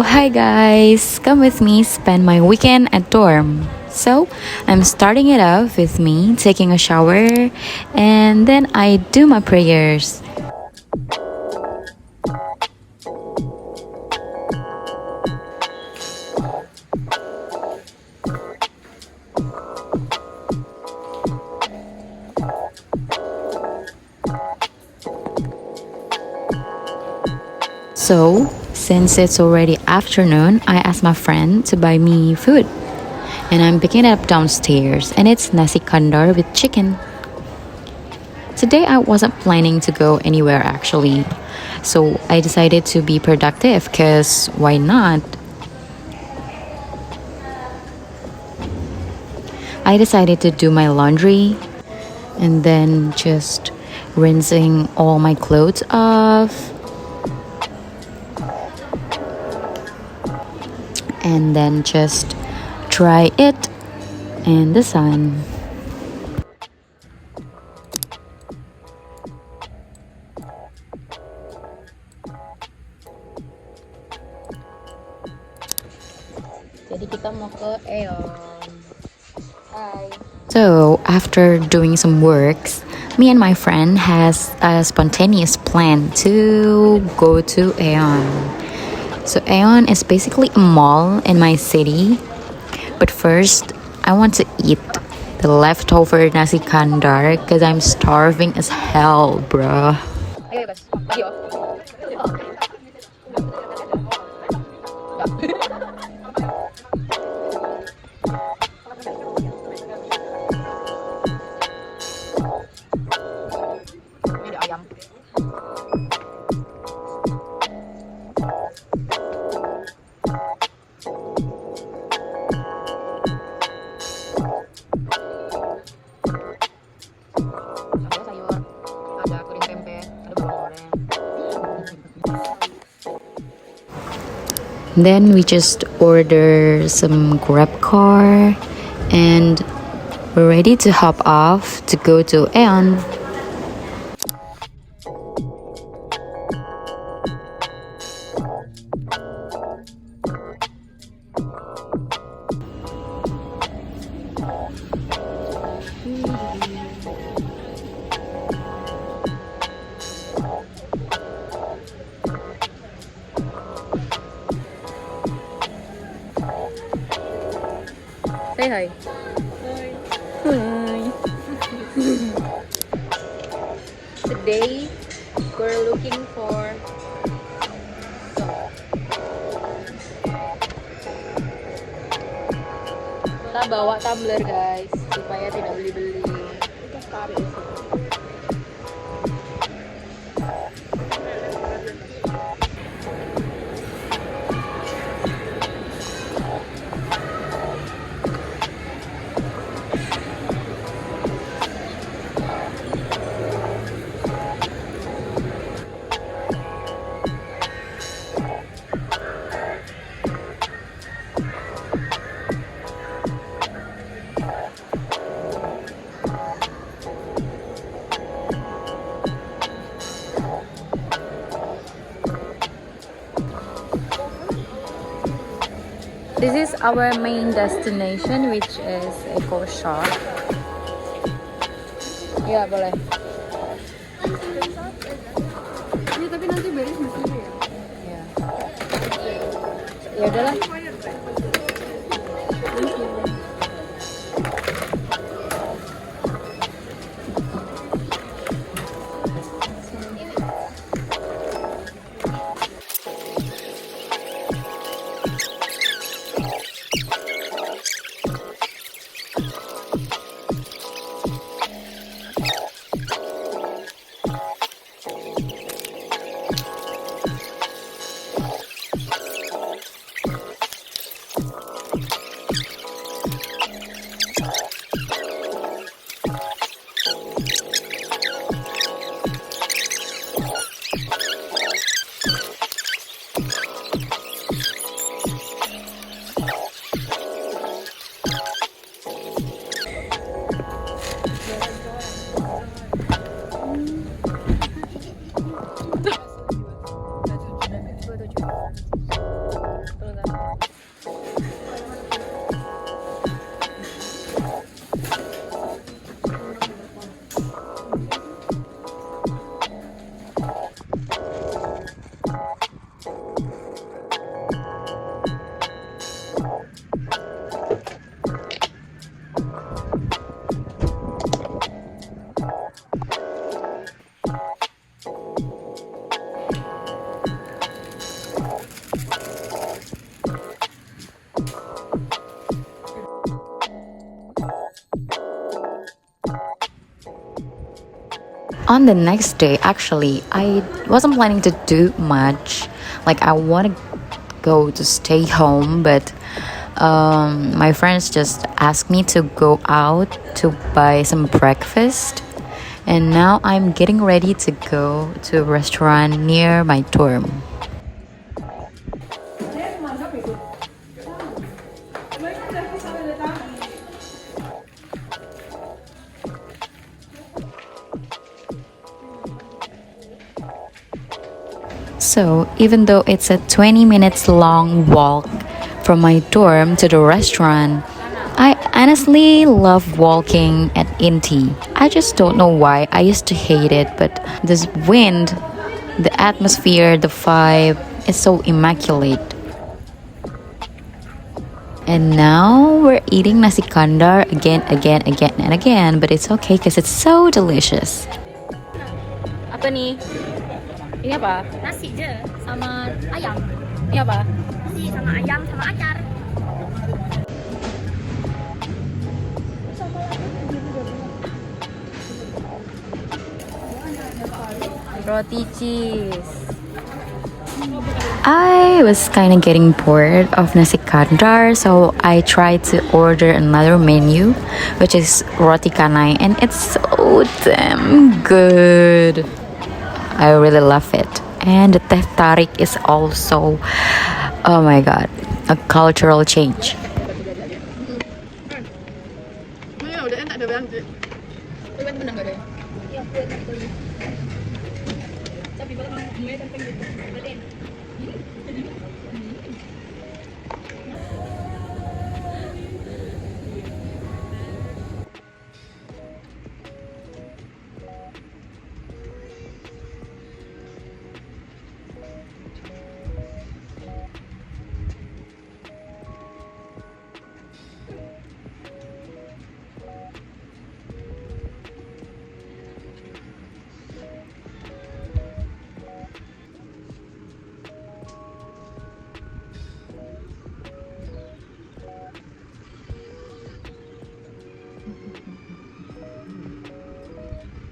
Hi guys, come with me spend my weekend at dorm. So, I'm starting it off with me taking a shower and then I do my prayers. So, since it's already afternoon, I asked my friend to buy me food. And I'm picking it up downstairs, and it's nasi kandar with chicken. Today I wasn't planning to go anywhere actually. So I decided to be productive because why not? I decided to do my laundry and then just rinsing all my clothes off. And then just dry it in the sun. Jadi kita mau ke Eon. Hi. So after doing some works, me and my friend has a spontaneous plan to go to Aeon. So Aeon is basically a mall in my city. But first, I want to eat the leftover nasi kandar because I'm starving as hell, bruh. Ayo, guys. Ayo. Ini ayam. Then we just order some grab car and we're ready to hop off to go to Aeon. Say hi. Hi. Today we're looking for sooo. Kita bawa tumbler guys supaya tidak beli-beli. This is our main destination, which is Eco Shop. Ya boleh. Iya tapi nanti beres mesin ya. Ya. Ya udahlah. On the next day, actually, I wasn't planning to do much. Like, I want to go to stay home, but my friends just asked me to go out to buy some breakfast. And now I'm getting ready to go to a restaurant near my dorm. So, even though it's a 20 minutes long walk from my dorm to the restaurant, I honestly love walking at Inti. I just don't know why. I used to hate it, but this wind, the atmosphere, the vibe is so immaculate. And now we're eating nasi kandar again, and again, but it's okay because it's so delicious. Apa nih? Ini apa? Nasi je sama ayam. Ini apa? Nasi sama ayam sama acar. Roti cheese. I was kind of getting bored of nasi kandar, so I tried to order another menu, which is roti canai, and it's so damn good. I really love it. And the teh tarik is also, oh my god, a cultural change. Udah enak dah bang. Coba benar enggak deh?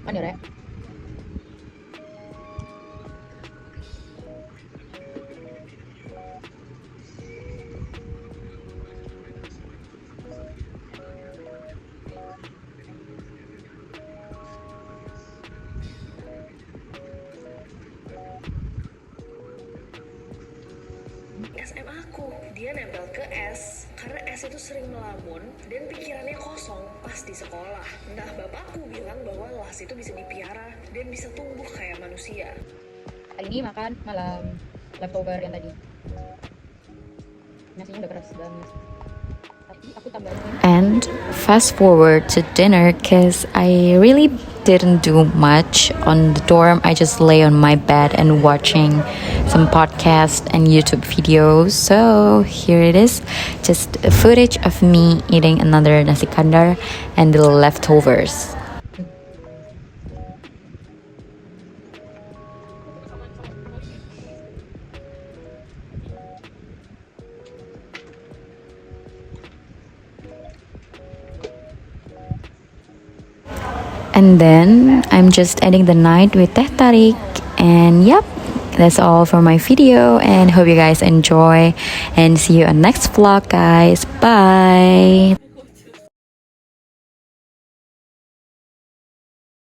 Kan ya, Rek? SMA aku, dia nempel ke S karena S itu sering melamun dan pikirannya kosong pas di sekolah. Entah bapakku bilang bahwa las itu bisa dipiara dan bisa tumbuh kayak manusia. Hari ini makan malam leftover yang tadi. Nasinya udah keras banget. Tapi aku tambahin. And fast forward to dinner, because I really didn't do much on the dorm. I just lay on my bed and watching some podcast and YouTube videos. So here it is, just a footage of me eating another nasi kandar and the leftovers. And then I'm just ending the night with teh tarik. And yep, that's all for my video, and hope you guys enjoy, and see you on next vlog, guys. Bye.